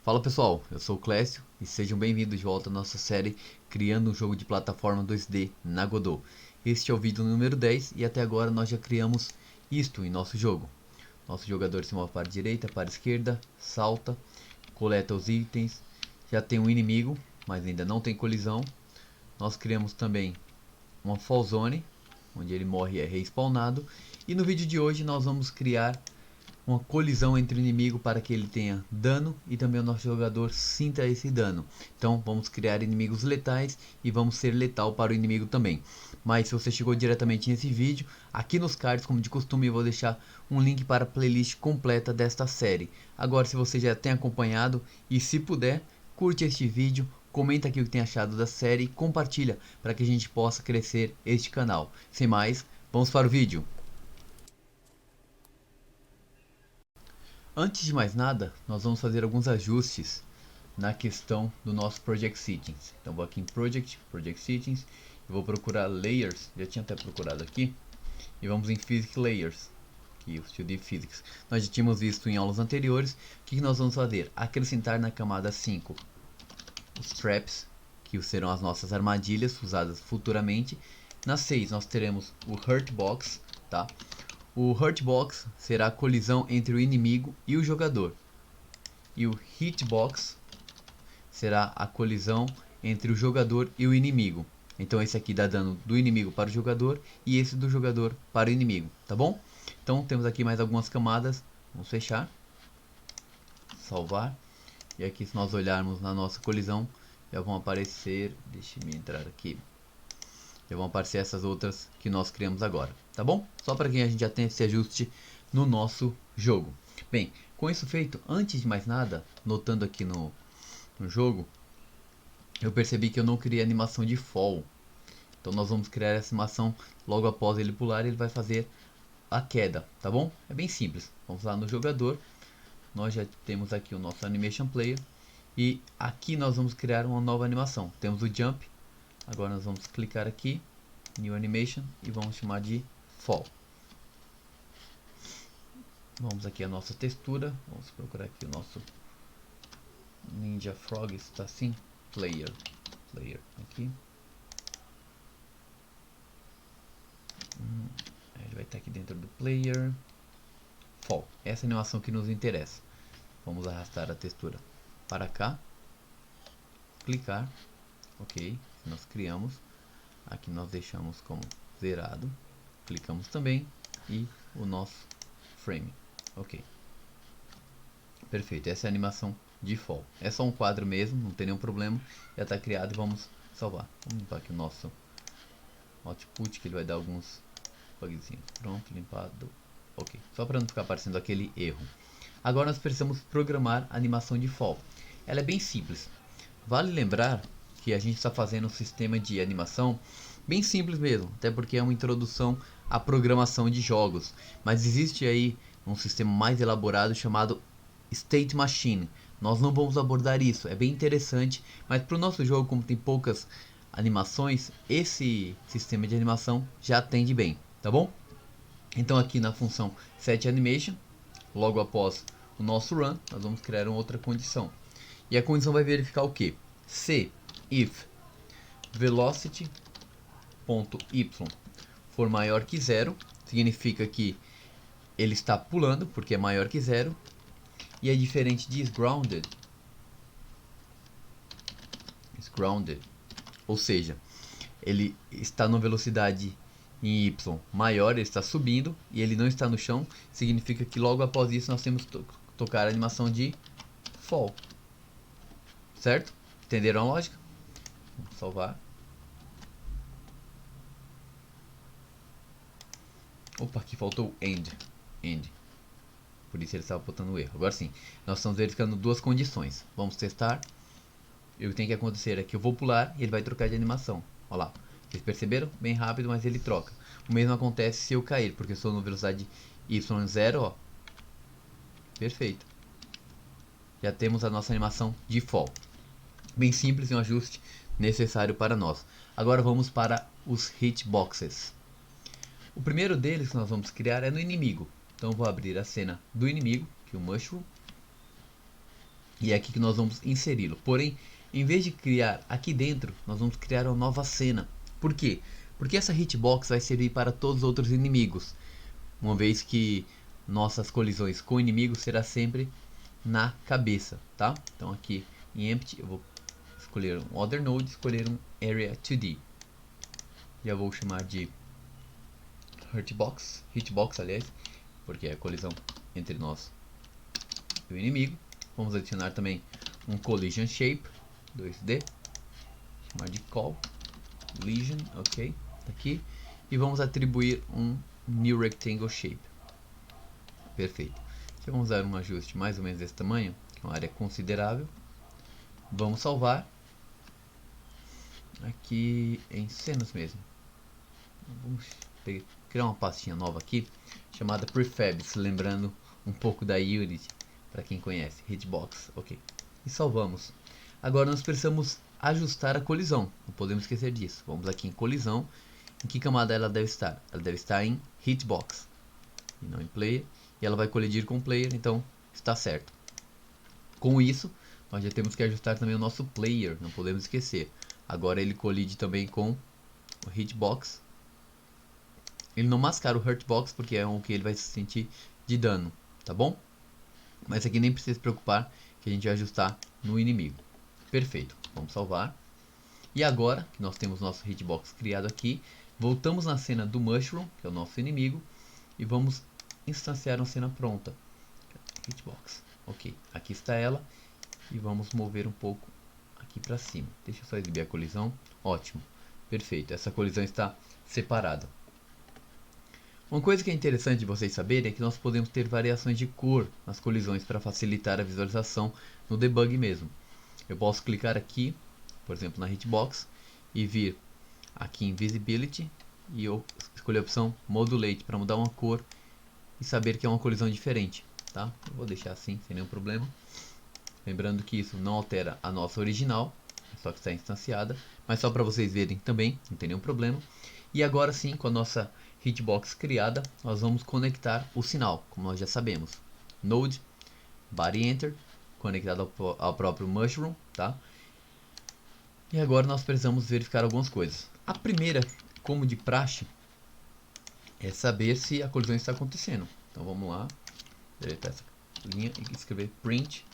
Fala pessoal, eu sou o Clécio e sejam bem-vindos de volta à nossa série Criando um jogo de plataforma 2D na Godot. Este é o vídeo número 10 e até agora nós já criamos isto em nosso jogo. Nosso jogador se move para a direita, para a esquerda, salta, coleta os itens, já tem um inimigo, mas ainda não tem colisão. Nós criamos também uma fall zone, onde ele morre e é respawnado. E no vídeo de hoje nós vamos criar uma colisão entre o inimigo para que ele tenha dano e também o nosso jogador sinta esse dano. Então vamos criar inimigos letais e vamos ser letal para o inimigo também. Mas se você chegou diretamente nesse vídeo, aqui nos cards, como de costume, eu vou deixar um link para a playlist completa desta série. Agora, se você já tem acompanhado e se puder, curte este vídeo, comenta aqui o que tem achado da série e compartilha para que a gente possa crescer este canal. Sem mais, vamos para o vídeo. Antes de mais nada, nós vamos fazer alguns ajustes na questão do nosso Project Settings. Então vou aqui em Project Settings, eu vou procurar Layers, já tinha até procurado aqui, e vamos em Physics Layers, aqui o 2D Physics. Nós já tínhamos visto em aulas anteriores. O que nós vamos fazer? Acrescentar na camada 5 os Traps, que serão as nossas armadilhas usadas futuramente. Na 6 nós teremos o Hurt Box, tá? O Hurt Box será a colisão entre o inimigo e o jogador. E o Hitbox será a colisão entre o jogador e o inimigo. Então esse aqui dá dano do inimigo para o jogador e esse do jogador para o inimigo, tá bom? Então temos aqui mais algumas camadas. Vamos fechar. Salvar. E aqui, se nós olharmos na nossa colisão, já vão aparecer... Deixa eu entrar aqui. Já vão aparecer essas outras que nós criamos agora, tá bom? Só para que a gente já tenha esse ajuste no nosso jogo. Bem, com isso feito, antes de mais nada, notando aqui no jogo, eu percebi que eu não criei animação de fall. Então nós vamos criar essa animação logo após ele pular, ele vai fazer a queda, tá bom? É bem simples. Vamos lá no jogador, nós já temos aqui o nosso Animation Player e aqui nós vamos criar uma nova animação. Temos o Jump. Agora nós vamos clicar aqui, New Animation, e vamos chamar de Fall. Vamos aqui a nossa textura, vamos procurar aqui o nosso Ninja Frog, está assim, Player, aqui. Ele vai estar aqui dentro do Player, Fall, essa é a animação que nos interessa. Vamos arrastar a textura para cá, clicar, ok. Nós criamos, aqui nós deixamos como zerado, clicamos também e o nosso frame, ok, perfeito. Essa é a animação de fall, é só um quadro mesmo, não tem nenhum problema, já está criado e vamos salvar. Vamos limpar aqui o nosso output, que ele vai dar alguns bugzinhos. Pronto, limpado, ok, só para não ficar aparecendo aquele erro. Agora nós precisamos programar a animação de fall. Ela é bem simples, vale lembrar que a gente está fazendo um sistema de animação bem simples mesmo, até porque é uma introdução à programação de jogos, mas existe aí um sistema mais elaborado chamado State Machine. Nós não vamos abordar isso, é bem interessante, mas para o nosso jogo, como tem poucas animações, esse sistema de animação já atende bem, tá bom? Então aqui na função setAnimation, logo após o nosso run, nós vamos criar uma outra condição, e a condição vai verificar o que? Se if velocity.y for maior que zero, significa que ele está pulando porque é maior que zero, e é diferente de grounded, ou seja, ele está na velocidade em y maior, ele está subindo e ele não está no chão, significa que logo após isso nós temos que tocar a animação de fall, certo? Entenderam a lógica? Vamos salvar. Opa, aqui faltou end. Por isso ele estava botando erro. Agora sim, nós estamos verificando duas condições. Vamos testar. O que tem que acontecer é que eu vou pular e ele vai trocar de animação. Olha lá. Vocês perceberam? Bem rápido, mas ele troca. O mesmo acontece se eu cair, porque eu estou na velocidade y0, ó. Perfeito. Já temos a nossa animação de fall. Bem simples e um ajuste necessário para nós. Agora vamos para os hitboxes. O primeiro deles que nós vamos criar é no inimigo. Então vou abrir a cena do inimigo, que é o Mushroom. E é aqui que nós vamos inseri-lo. Porém, em vez de criar aqui dentro, nós vamos criar uma nova cena. Por quê? Porque essa hitbox vai servir para todos os outros inimigos, uma vez que nossas colisões com inimigos será sempre na cabeça, tá? Então aqui em Empty eu vou escolher um Other Node, escolher um Area 2D. Já vou chamar de Hitbox aliás, porque é a colisão entre nós e o inimigo. Vamos adicionar também um Collision Shape 2D, chamar de Collision, ok, tá aqui. E vamos atribuir um New Rectangle Shape. Perfeito. Aqui vamos dar um ajuste mais ou menos desse tamanho, que é uma área considerável. Vamos salvar aqui em cenas mesmo. Vamos criar uma pastinha nova aqui chamada Prefabs, lembrando um pouco da Unity para quem conhece. Hitbox, ok. E salvamos. Agora nós precisamos ajustar a colisão, não podemos esquecer disso. Vamos aqui em colisão. Em que camada ela deve estar? Ela deve estar em Hitbox e não em Player. E ela vai colidir com o Player, então está certo. Com isso, nós já temos que ajustar também o nosso Player, não podemos esquecer. Agora ele colide também com o Hitbox. Ele não mascara o Hurtbox porque é o que ele vai se sentir de dano, tá bom? Mas aqui nem precisa se preocupar que a gente vai ajustar no inimigo. Perfeito, vamos salvar. E agora que nós temos nosso Hitbox criado aqui, voltamos na cena do Mushroom, que é o nosso inimigo, e vamos instanciar uma cena pronta. Hitbox, ok, aqui está ela. E vamos mover um pouco aqui para cima. Deixa eu só exibir a colisão. Ótimo, perfeito, essa colisão está separada. Uma coisa que é interessante de vocês saberem é que nós podemos ter variações de cor nas colisões para facilitar a visualização no debug mesmo. Eu posso clicar aqui, por exemplo na Hitbox, e vir aqui em Visibility e eu escolher a opção Modulate para mudar uma cor e saber que é uma colisão diferente, tá? Eu vou deixar assim, sem nenhum problema. Lembrando que isso não altera a nossa original, só que está instanciada, mas só para vocês verem também, não tem nenhum problema. E agora sim, com a nossa Hitbox criada, nós vamos conectar o sinal, como nós já sabemos. Node, Body Enter, conectado ao próprio Mushroom, tá? E agora nós precisamos verificar algumas coisas. A primeira, como de praxe, é saber se a colisão está acontecendo. Então vamos lá, deletar essa linha e escrever print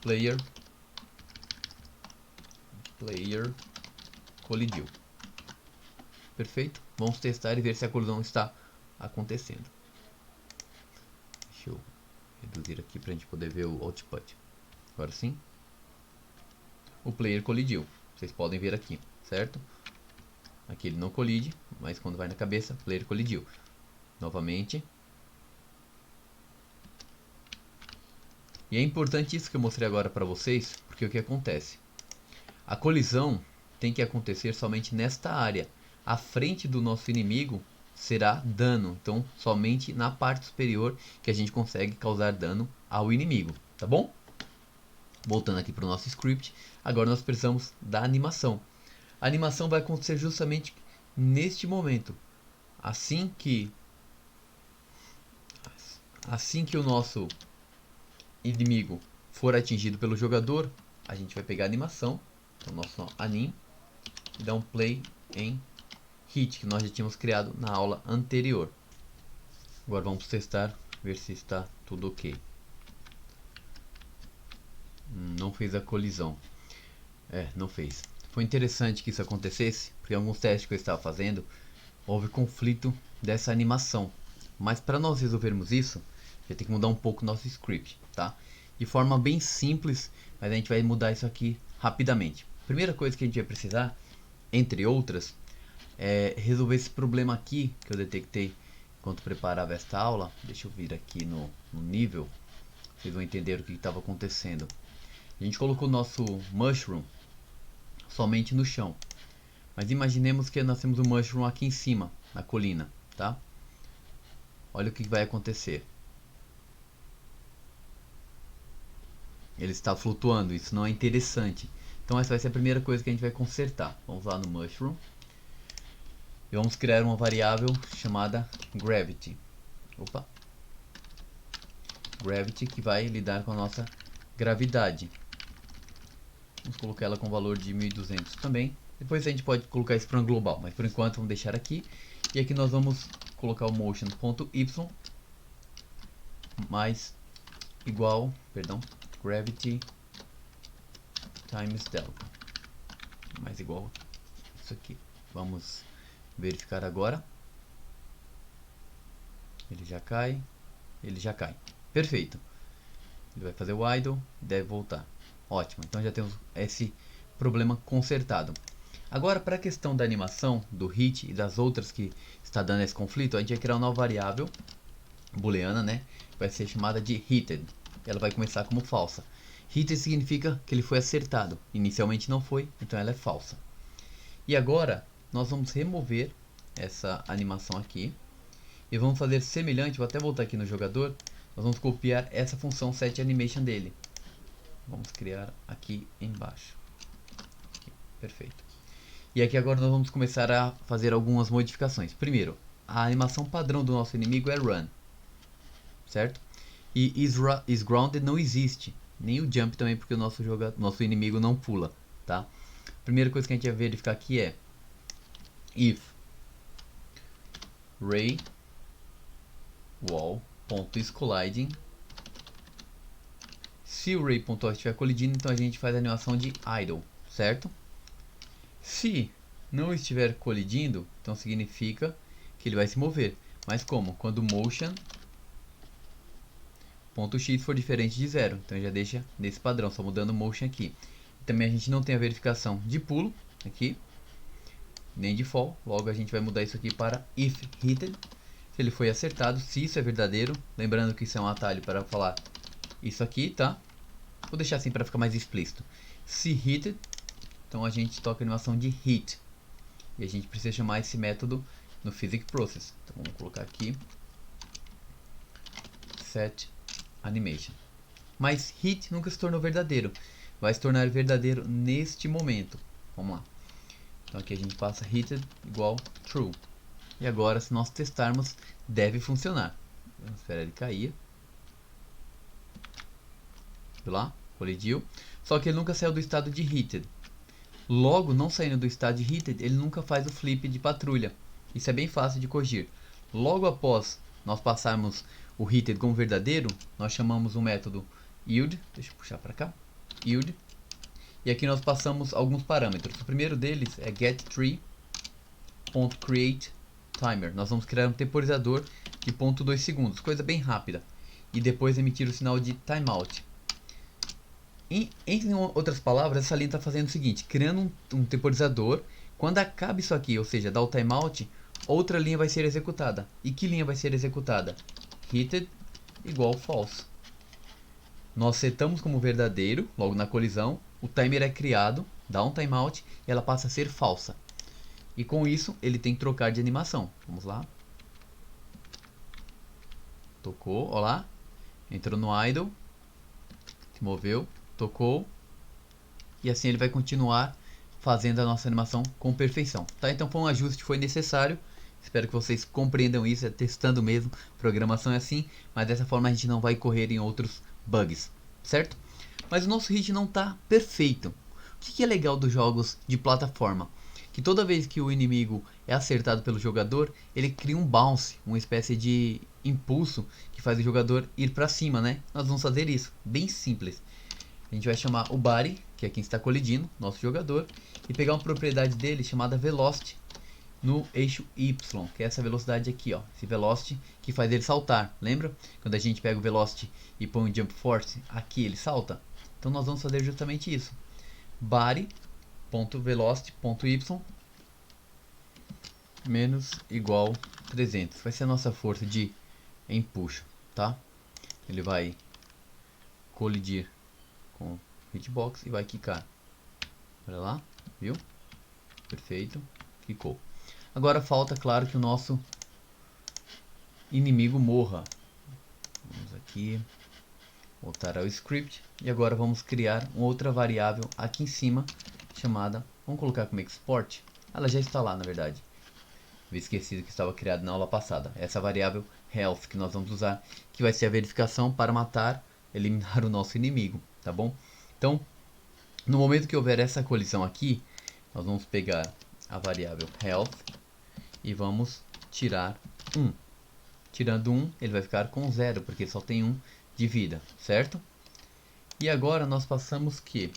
player colidiu. Perfeito. Vamos testar e ver se a colisão está acontecendo. Deixa eu reduzir aqui para a gente poder ver o output. Agora sim. O player colidiu. Vocês podem ver aqui, certo? Aqui ele não colide, mas quando vai na cabeça, o player colidiu. Novamente. E é importante isso que eu mostrei agora para vocês, porque o que acontece? A colisão tem que acontecer somente nesta área. A frente do nosso inimigo será dano, então somente na parte superior que a gente consegue causar dano ao inimigo, tá bom? Voltando aqui para o nosso script, agora nós precisamos da animação. A animação vai acontecer justamente neste momento. Assim que o nosso inimigo for atingido pelo jogador, a gente vai pegar a animação, então nosso anim, e dar um play em hit, que nós já tínhamos criado na aula anterior. Agora vamos testar, ver se está tudo ok. Não fez a colisão. Não fez. Foi interessante que isso acontecesse, porque em alguns testes que eu estava fazendo, houve conflito dessa animação. Mas para nós resolvermos isso, já tem que mudar um pouco o nosso script, tá? De forma bem simples, mas a gente vai mudar isso aqui rapidamente. Primeira coisa que a gente vai precisar, entre outras, é resolver esse problema aqui que eu detectei enquanto preparava esta aula. Deixa eu vir aqui no nível, vocês vão entender o que estava acontecendo. A gente colocou o nosso mushroom somente no chão, mas imaginemos que nós temos o mushroom aqui em cima, na colina, tá? Olha o que vai acontecer. Ele está flutuando, isso não é interessante. Então essa vai ser a primeira coisa que a gente vai consertar. Vamos lá no mushroom e vamos criar uma variável chamada gravity. Gravity, que vai lidar com a nossa gravidade. Vamos colocar ela com valor de 1200 também. Depois a gente pode colocar isso para um global, mas por enquanto vamos deixar aqui. E aqui nós vamos colocar o motion.y mais igual, perdão, gravity times delta, mais igual isso aqui. Vamos verificar agora. Ele já cai, perfeito. Ele vai fazer o idle, deve voltar. Ótimo, então já temos esse problema consertado. Agora, para a questão da animação, do hit e das outras que está dando esse conflito, a gente vai criar uma nova variável booleana, né? Vai ser chamada de hitted. Ela vai começar como falsa. Hitted significa que ele foi acertado. Inicialmente não foi, então ela é falsa. E agora, nós vamos remover essa animação aqui. E vamos fazer semelhante, vou até voltar aqui no jogador. Nós vamos copiar essa função setAnimation dele. Vamos criar aqui embaixo. Aqui, perfeito. E aqui agora nós vamos começar a fazer algumas modificações. Primeiro, a animação padrão do nosso inimigo é Run, certo? E is Grounded não existe. Nem o Jump também, porque o nosso inimigo não pula, tá? Primeira coisa que a gente vai verificar aqui é if ray wall.colliding. Se o ray.wall estiver colidindo, então a gente faz a animação de idle, certo? Se não estiver colidindo, então significa que ele vai se mover. Mas como? Quando o motion.x for diferente de 0. Então já deixa nesse padrão, só mudando o motion aqui. Também a gente não tem a verificação de pulo aqui, nem de fall. Logo a gente vai mudar isso aqui para if hitted. Se ele foi acertado, se isso é verdadeiro. Lembrando que isso é um atalho para falar isso aqui, tá? Vou deixar assim para ficar mais explícito. Se hitted, então a gente toca a animação de hit. E a gente precisa chamar esse método no PhysicProcess. Então vamos colocar aqui setAnimation. Mas hit nunca se tornou verdadeiro. Vai se tornar verdadeiro neste momento. Vamos lá. Então aqui a gente passa hitted igual true. E agora, se nós testarmos, deve funcionar. Vamos esperar ele cair. Viu lá? Colidiu. Só que ele nunca saiu do estado de hitted. Logo, não saindo do estado de hitted, ele nunca faz o flip de patrulha. Isso é bem fácil de corrigir. Logo após nós passarmos o hitted como verdadeiro, nós chamamos o método yield. Deixa eu puxar para cá. Yield. E aqui nós passamos alguns parâmetros. O primeiro deles é getTree.createTimer. Nós vamos criar um temporizador de 0.2 segundos, coisa bem rápida. E depois emitir o sinal de timeout. Em outras palavras, essa linha está fazendo o seguinte, criando um temporizador. Quando acaba isso aqui, ou seja, dá o timeout, outra linha vai ser executada. E que linha vai ser executada? Hitted igual false. Nós setamos como verdadeiro, logo na colisão, o timer é criado, dá um timeout e ela passa a ser falsa. E com isso, ele tem que trocar de animação. Vamos lá. Tocou, ó lá. Entrou no idle. Se moveu, tocou. E assim ele vai continuar fazendo a nossa animação com perfeição. Tá? Então foi um ajuste que foi necessário. Espero que vocês compreendam isso, é testando mesmo. Programação é assim, mas dessa forma a gente não vai correr em outros bugs, certo? Mas o nosso hit não está perfeito. O que é legal dos jogos de plataforma? Que toda vez que o inimigo é acertado pelo jogador, ele cria um bounce, uma espécie de impulso que faz o jogador ir para cima, né? Nós vamos fazer isso, bem simples. A gente vai chamar o body, que é quem está colidindo, nosso jogador, e pegar uma propriedade dele chamada velocity no eixo Y, que é essa velocidade aqui, ó, esse velocity que faz ele saltar. Lembra? Quando a gente pega o velocity e põe o jump force, aqui ele salta. Então nós vamos fazer justamente isso. Body.velocity.y menos igual 300. Vai ser a nossa força de empuxo, tá? Ele vai colidir com o hitbox e vai quicar. Olha lá, viu? Perfeito, quicou. Agora falta, claro, que o nosso inimigo morra. Vamos aqui, voltar ao script. E agora vamos criar uma outra variável aqui em cima, chamada, vamos colocar como export. Ela já está lá, na verdade. Havia esquecido que estava criada na aula passada. Essa variável health que nós vamos usar, que vai ser a verificação para matar, eliminar o nosso inimigo. tá bom? Então, no momento que houver essa colisão aqui, nós vamos pegar a variável health e vamos tirar 1. Tirando 1, ele vai ficar com 0, porque ele só tem 1 de vida, certo? E agora nós passamos que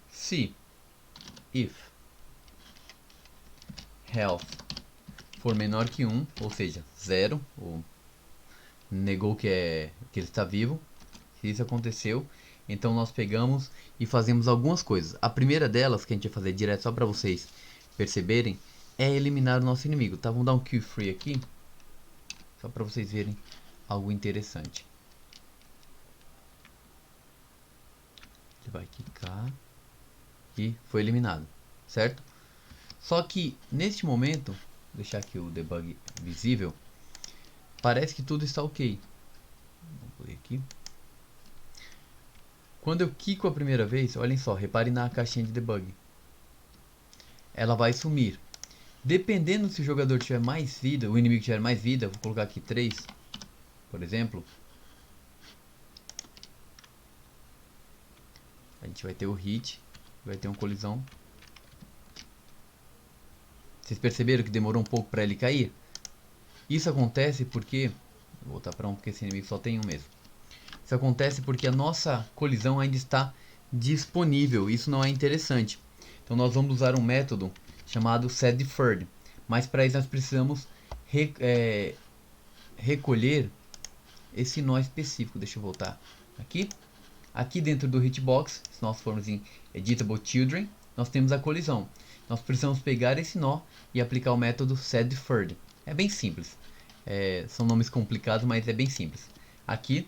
se if health for menor que 1, ou seja, 0, ou negou que ele está vivo, se isso aconteceu, então nós pegamos e fazemos algumas coisas. A primeira delas, que a gente vai fazer direto só para vocês perceberem, é eliminar o nosso inimigo, tá? Vamos dar um kill free aqui, só para vocês verem algo interessante. Ele vai quicar e foi eliminado, certo? Só que neste momento, vou deixar aqui o debug visível, parece que tudo está ok. Vamos ver aqui. Quando eu quico a primeira vez, olhem só, reparem na caixinha de debug. Ela vai sumir. Dependendo se o jogador tiver mais vida, o inimigo tiver mais vida, vou colocar aqui 3, por exemplo. A gente vai ter o hit, vai ter uma colisão. Vocês perceberam que demorou um pouco para ele cair? Isso acontece porque... Vou voltar para 1 porque esse inimigo só tem um mesmo. Isso acontece porque a nossa colisão ainda está disponível. Isso não é interessante. Então nós vamos usar um método chamado setDeferred. Mas para isso nós precisamos recolher esse nó específico. Deixa eu voltar aqui. Aqui dentro do hitbox, se nós formos em Editable Children, nós temos a colisão. Nós precisamos pegar esse nó e aplicar o método setDeferred. É bem simples. São nomes complicados, mas é bem simples. Aqui,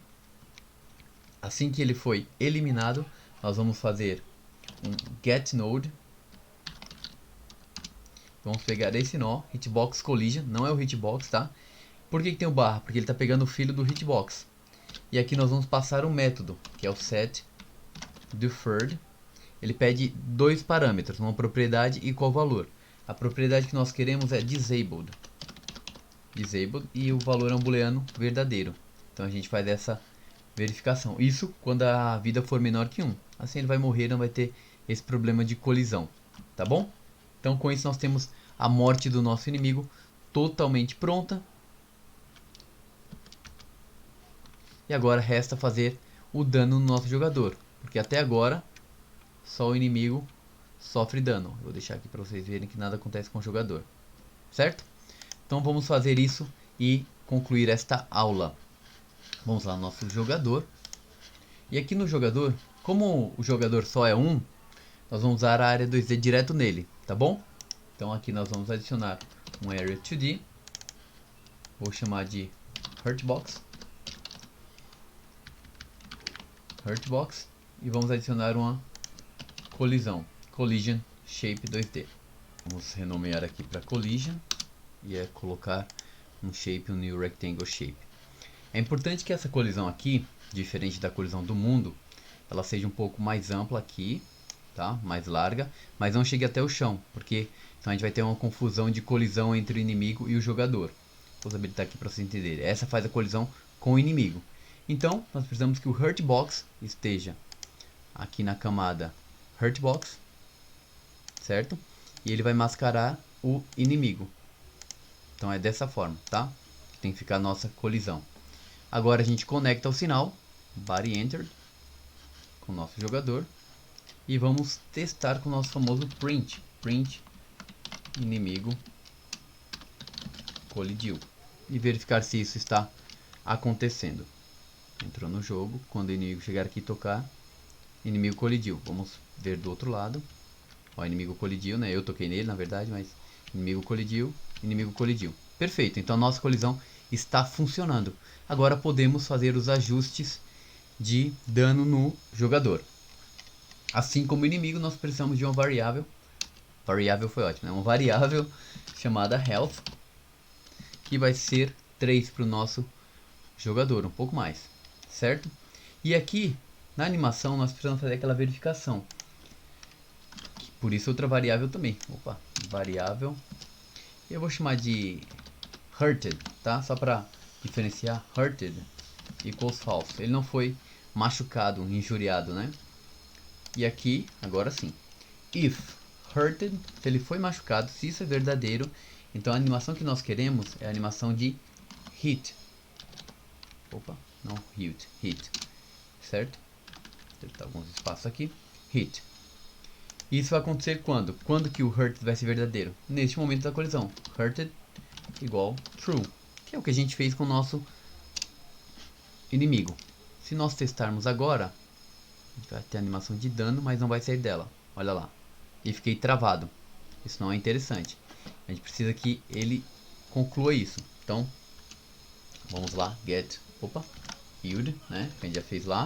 assim que ele foi eliminado, nós vamos fazer um getNode. Vamos pegar esse nó, hitbox collision, não é o hitbox, tá? Por que tem o barra? Porque ele está pegando o filho do hitbox. E aqui nós vamos passar um método, que é o setDeferred. Ele pede 2 parâmetros, uma propriedade e qual valor. A propriedade que nós queremos é disabled. E o valor é um booleano verdadeiro. Então a gente faz essa verificação. Isso quando a vida for menor que 1. Assim ele vai morrer, não vai ter esse problema de colisão. Tá bom? Então com isso nós temos a morte do nosso inimigo totalmente pronta. E agora resta fazer o dano no nosso jogador. Porque até agora só o inimigo sofre dano. Eu vou deixar aqui para vocês verem que nada acontece com o jogador. Certo? Então vamos fazer isso e concluir esta aula. Vamos lá no nosso jogador. E aqui no jogador, como o jogador só é 1, nós vamos usar a área 2D direto nele, tá bom? Então aqui nós vamos adicionar um Area 2D. Vou chamar de Hurtbox. E vamos adicionar uma colisão. Collision Shape 2D. Vamos renomear aqui para Collision. E colocar um shape, um new rectangle shape. É importante que essa colisão aqui, diferente da colisão do mundo, ela seja um pouco mais ampla aqui, tá? Mais larga, mas não chegue até o chão, porque senão a gente vai ter uma confusão de colisão entre o inimigo e o jogador. Vou habilitar aqui para vocês entenderem. Essa faz a colisão com o inimigo. Então, nós precisamos que o Hurtbox esteja aqui na camada Hurtbox, certo? E ele vai mascarar o inimigo. Então é dessa forma, tá? Tem que ficar a nossa colisão. Agora a gente conecta o sinal, body entered, com o nosso jogador. E vamos testar com o nosso famoso print. Print inimigo colidiu. E verificar se isso está acontecendo. Entrou no jogo, quando o inimigo chegar aqui e tocar, inimigo colidiu. Vamos ver do outro lado. Ó, inimigo colidiu, né? Eu toquei nele, na verdade, mas inimigo colidiu. Perfeito, então a nossa colisão está funcionando. Agora podemos fazer os ajustes de dano no jogador. Assim como o inimigo, nós precisamos de uma variável. Variável foi ótimo, né? Uma variável chamada health, que vai ser 3 para o nosso jogador, um pouco mais, certo? E aqui na animação nós precisamos fazer aquela verificação. Por isso outra variável também. Opa, variável. Eu vou chamar de hurted, tá? Só para diferenciar, hurted equals false. Ele não foi machucado, injuriado, né? E aqui, agora sim. If hurted, se ele foi machucado, se isso é verdadeiro, então a animação que nós queremos é a animação de hit. Opa, não hit, hit. Certo? Vou ter alguns espaços aqui. Hit. Isso vai acontecer quando? Quando que o hurted vai ser verdadeiro? Neste momento da colisão. Hurted igual true. Que é o que a gente fez com o nosso inimigo. Se nós testarmos agora, a gente vai ter animação de dano, mas não vai sair dela. Olha lá. E fiquei travado. Isso não é interessante. A gente precisa que ele conclua isso. Então, vamos lá. Get, opa, healed, né? Que a gente já fez lá.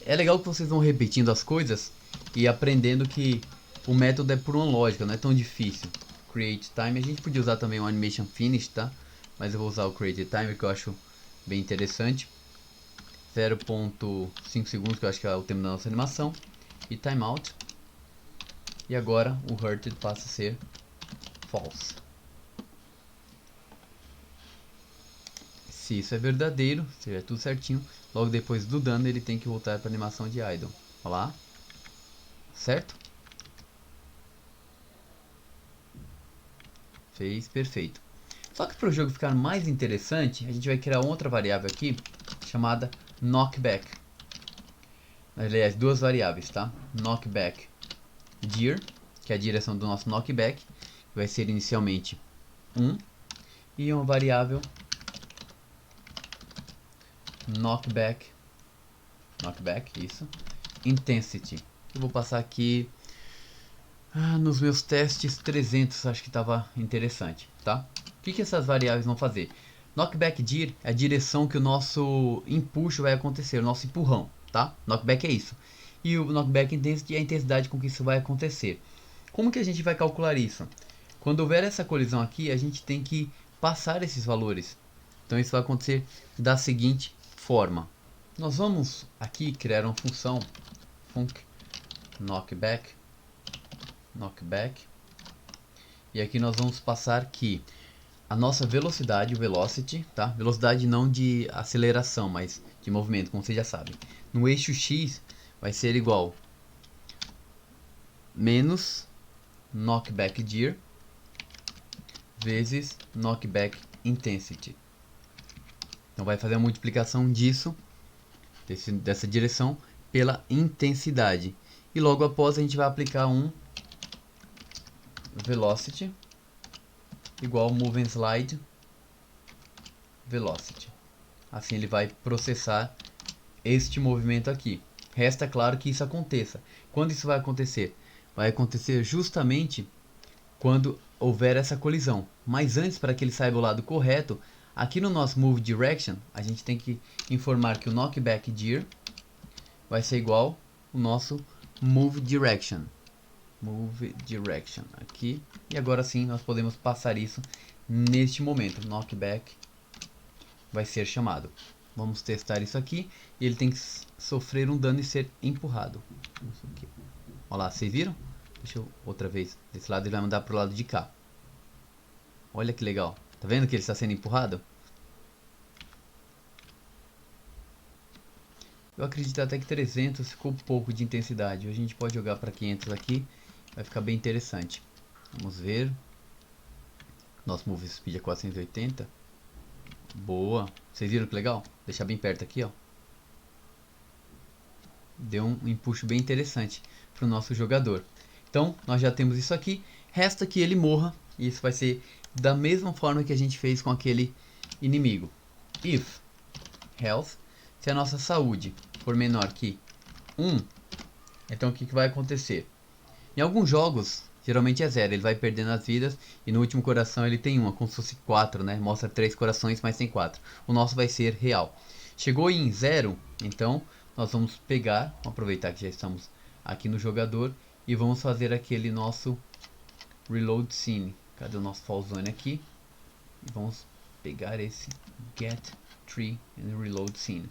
É legal que vocês vão repetindo as coisas e aprendendo que o método é por uma lógica, não é tão difícil. Create time, a gente podia usar também o animation finish, tá? Mas eu vou usar o create time, que eu acho bem interessante. 0.5 segundos, que eu acho que é o tempo da nossa animação. E timeout. E agora o hurted passa a ser false. Se isso é verdadeiro, se tiver tudo certinho, logo depois do dano ele tem que voltar para a animação de idle. Olha lá. Certo? Fez perfeito. Só que para o jogo ficar mais interessante, a gente vai criar outra variável aqui chamada knockback. Aliás, duas variáveis, tá? Knockback dir, que é a direção do nosso knockback, que vai ser inicialmente 1, e uma variável knockback, isso, intensity. Eu vou passar aqui nos meus testes 300, acho que estava interessante, tá? O que essas variáveis vão fazer? Knockback dir é a direção que o nosso empuxo vai acontecer, o nosso empurrão, tá? Knockback é isso. E o knockback intensity é a intensidade com que isso vai acontecer. Como que a gente vai calcular isso? Quando houver essa colisão aqui, a gente tem que passar esses valores. Então isso vai acontecer da seguinte forma. Nós vamos aqui criar uma função func knockback. E aqui nós vamos passar que a nossa velocidade, o velocity, tá? Velocidade não de aceleração, mas de movimento, como vocês já sabem. No eixo X vai ser igual menos knockback dir vezes knockback intensity. Então vai fazer a multiplicação disso, dessa direção, pela intensidade. E logo após a gente vai aplicar um velocity igual move and slide velocity. Assim ele vai processar este movimento aqui. Resta claro que isso aconteça. Quando isso vai acontecer? Vai acontecer justamente quando houver essa colisão. Mas antes, para que ele saiba o lado correto, aqui no nosso move direction, a gente tem que informar que o knockback dir vai ser igual ao nosso move direction. Move direction aqui. E agora sim nós podemos passar isso neste momento. Knockback vai ser chamado. Vamos testar isso aqui. E ele tem que sofrer um dano e ser empurrado. Olha lá, vocês viram? Deixa eu outra vez. Desse lado ele vai mandar para o lado de cá. Olha que legal. Tá vendo que ele está sendo empurrado? Eu acredito até que 300 ficou pouco de intensidade. A gente pode jogar para 500 aqui. Vai ficar bem interessante. Vamos ver. Nosso move speed é 480. Boa. Vocês viram que legal? Vou deixar bem perto aqui, ó. Deu um empuxo bem interessante para o nosso jogador. Então, nós já temos isso aqui. Resta que ele morra. E isso vai ser da mesma forma que a gente fez com aquele inimigo. If health, se a nossa saúde for menor que 1, então o que vai acontecer? Em alguns jogos, geralmente é 0, ele vai perdendo as vidas e no último coração ele tem uma, como se fosse 4, né? Mostra 3 corações, mas tem 4. O nosso vai ser real. Chegou em 0, então nós vamos pegar, vamos aproveitar que já estamos aqui no jogador e vamos fazer aquele nosso reload scene. Cadê o nosso fall zone aqui? E vamos pegar esse get tree and reload scene.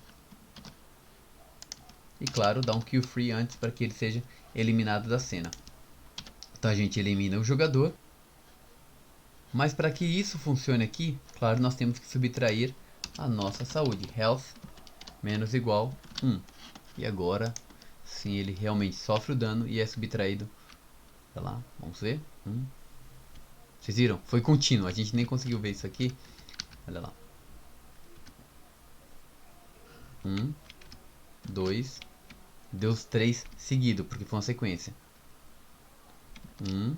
E claro, dar um kill free antes para que ele seja eliminado da cena. Então a gente elimina o jogador. Mas para que isso funcione aqui, claro, nós temos que subtrair a nossa saúde. Health menos igual 1. E agora sim ele realmente sofre o dano e é subtraído. Olha lá, vamos ver. Vocês viram? Foi contínuo, a gente nem conseguiu ver isso aqui. Olha lá. 1, 2, deu os 3 seguido, porque foi uma sequência. 1,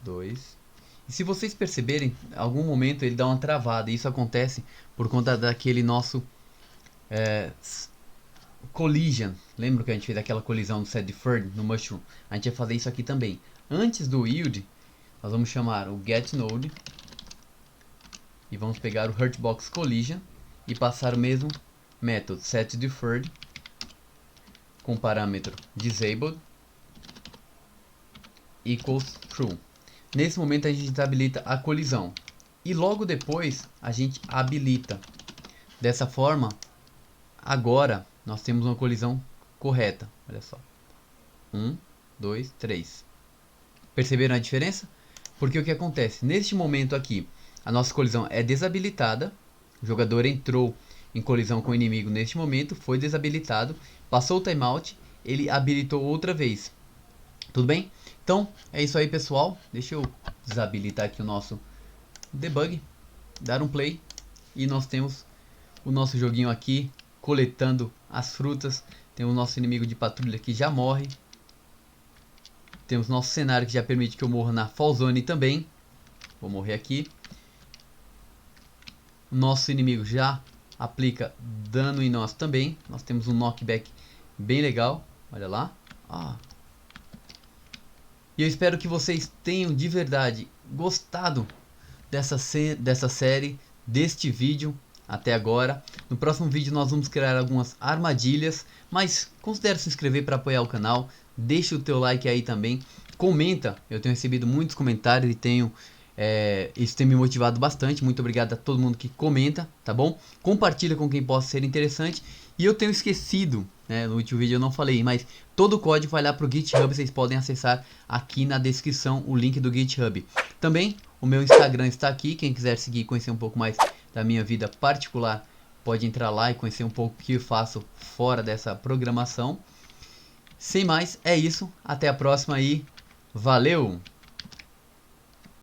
2. E se vocês perceberem, em algum momento ele dá uma travada. E isso acontece por conta daquele nosso collision. Lembra que a gente fez aquela colisão do set deferred no mushroom? A gente vai fazer isso aqui também. Antes do yield, nós vamos chamar o getNode e vamos pegar o hurtbox collision e passar o mesmo método setDeferred com o parâmetro disabled equals true. Nesse momento a gente habilita a colisão e logo depois a gente habilita. Dessa forma, agora nós temos uma colisão correta. Olha só. 1, 2, 3. Perceberam a diferença? Porque o que acontece? Neste momento aqui, a nossa colisão é desabilitada. O jogador entrou em colisão com o inimigo neste momento, foi desabilitado, passou o timeout, ele habilitou outra vez. Tudo bem? Então, é isso aí, pessoal. Deixa eu desabilitar aqui o nosso debug, dar um play e nós temos o nosso joguinho aqui coletando as frutas. Tem o nosso inimigo de patrulha que já morre. Temos nosso cenário que já permite que eu morra na fall zone também. Vou morrer aqui. Nosso inimigo já aplica dano em nós também. Nós temos um knockback bem legal. Olha lá. E eu espero que vocês tenham de verdade gostado dessa série, deste vídeo até agora. No próximo vídeo nós vamos criar algumas armadilhas, mas considere se inscrever para apoiar o canal. Deixa o teu like aí também. Comenta, eu tenho recebido muitos comentários e isso tem me motivado bastante. Muito obrigado a todo mundo que comenta, tá bom? Compartilha com quem possa ser interessante. E eu tenho esquecido, no último vídeo eu não falei, mas todo o código vai lá pro GitHub, vocês podem acessar aqui na descrição o link do GitHub. Também o meu Instagram está aqui, quem quiser seguir e conhecer um pouco mais da minha vida particular, pode entrar lá e conhecer um pouco o que eu faço fora dessa programação. Sem mais, é isso, até a próxima e valeu!